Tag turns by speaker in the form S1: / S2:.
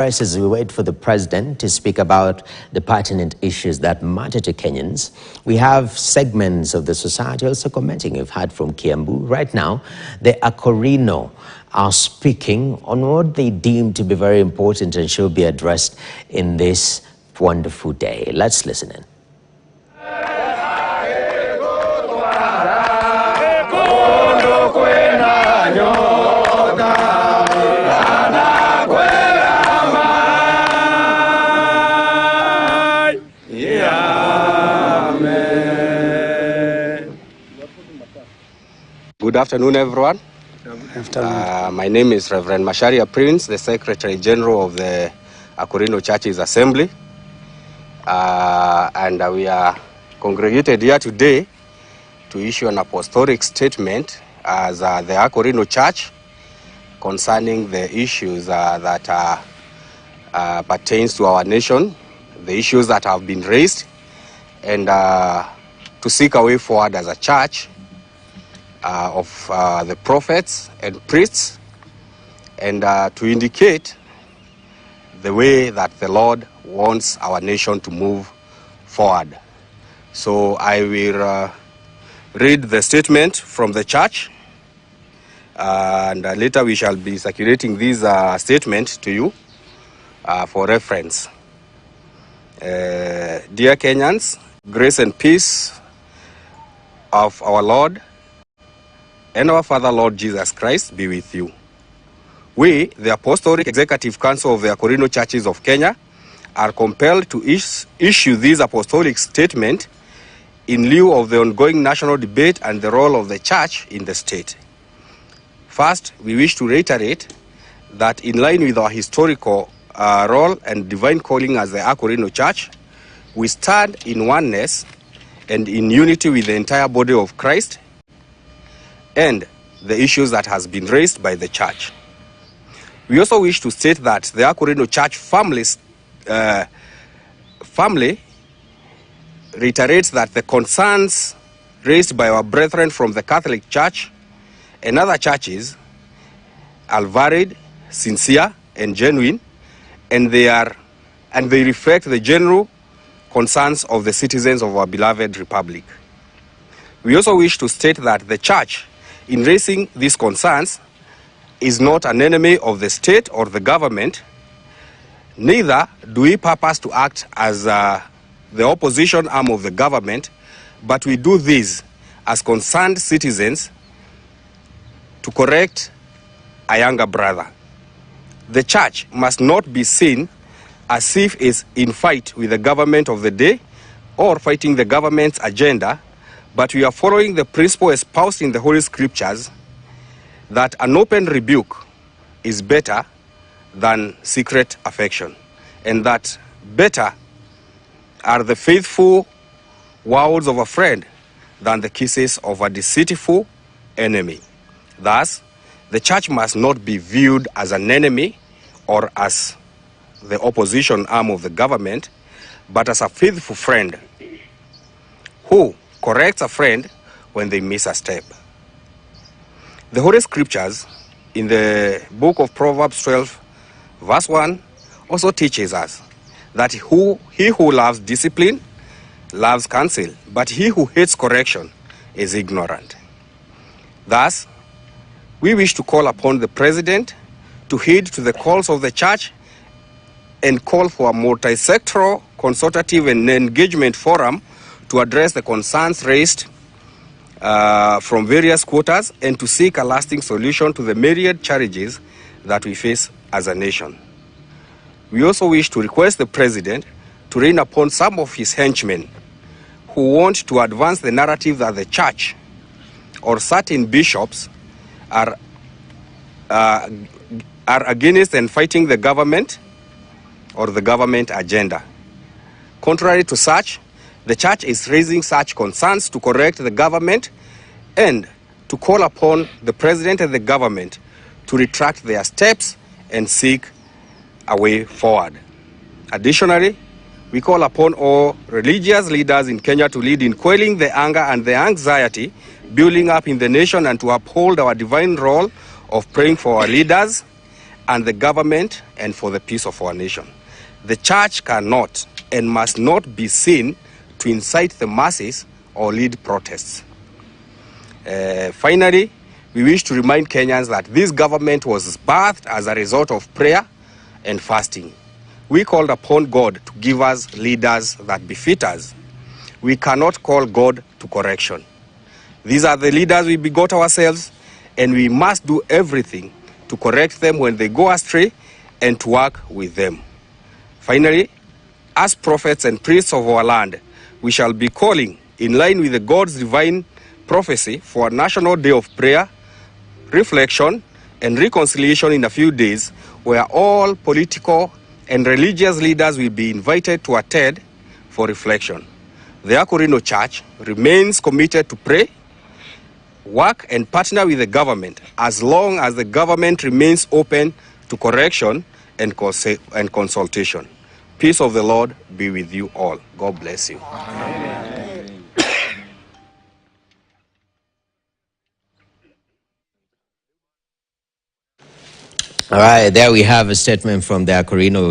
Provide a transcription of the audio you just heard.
S1: As we wait for the president to speak about the pertinent issues that matter to Kenyans, we have segments of the society also commenting. We've heard from Kiambu. Right now, the Akarino are speaking on what they deem to be very important and should be addressed in this wonderful day. Let's listen in.
S2: Good afternoon, everyone. My name is Reverend Masharia Prince, the Secretary General of the Akurino Churches Assembly. And we are congregated here today to issue an apostolic statement as the Akurino Church concerning the issues that pertains to our nation, the issues that have been raised, and to seek a way forward as a church of the prophets and priests, and to indicate the way that the Lord wants our nation to move forward. So I will read the statement from the church, and later we shall be circulating this statement to you for reference. Dear Kenyans, grace and peace of our Lord and our Father, Lord Jesus Christ, be with you. We, the Apostolic Executive Council of the Akurino Churches of Kenya, are compelled to issue this apostolic statement in lieu of the ongoing national debate and the role of the church in the state. First, we wish to reiterate that in line with our historical role and divine calling as the Akurino Church, we stand in oneness and in unity with the entire body of Christ and the issues that has been raised by the church. We also wish to state that the Akarino Church family reiterates that the concerns raised by our brethren from the Catholic Church and other churches are varied, sincere, and genuine, and they reflect the general concerns of the citizens of our beloved republic. We also wish to state that the church, in raising these concerns, is not an enemy of the state or the government. Neither do we purpose to act as the opposition arm of the government, but we do this as concerned citizens to correct a younger brother. The church must not be seen as if it's in fight with the government of the day or fighting the government's agenda, but we are following the principle espoused in the Holy Scriptures that an open rebuke is better than secret affection, and that better are the faithful words of a friend than the kisses of a deceitful enemy. Thus, the church must not be viewed as an enemy or as the opposition arm of the government, but as a faithful friend who corrects a friend when they miss a step. The Holy Scriptures in the book of Proverbs 12, verse 1, also teaches us that he who loves discipline loves counsel, but he who hates correction is ignorant. Thus, we wish to call upon the President to heed to the calls of the church and call for a multi-sectoral, consultative, and engagement forum to address the concerns raised from various quarters and to seek a lasting solution to the myriad challenges that we face as a nation. We also wish to request the President to rein upon some of his henchmen who want to advance the narrative that the church or certain bishops are against and fighting the government or the government agenda. Contrary to such, the church is raising such concerns to correct the government and to call upon the President and the government to retract their steps and seek a way forward. Additionally, we call upon all religious leaders in Kenya to lead in quelling the anger and the anxiety building up in the nation and to uphold our divine role of praying for our leaders and the government and for the peace of our nation. The church cannot and must not be seen to incite the masses or lead protests. Finally, we wish to remind Kenyans that this government was birthed as a result of prayer and fasting. We called upon God to give us leaders that befit us. We cannot call God to correction. These are the leaders we begot ourselves, and we must do everything to correct them when they go astray and to work with them. Finally, as prophets and priests of our land, we shall be calling, in line with the God's divine prophecy, for a national day of prayer, reflection, and reconciliation in a few days, where all political and religious leaders will be invited to attend for reflection. The Akurino Church remains committed to pray, work, and partner with the government as long as the government remains open to correction and consultation. Peace of the Lord be with you all. God bless you. Amen.
S1: All right, there we have a statement from the Akarino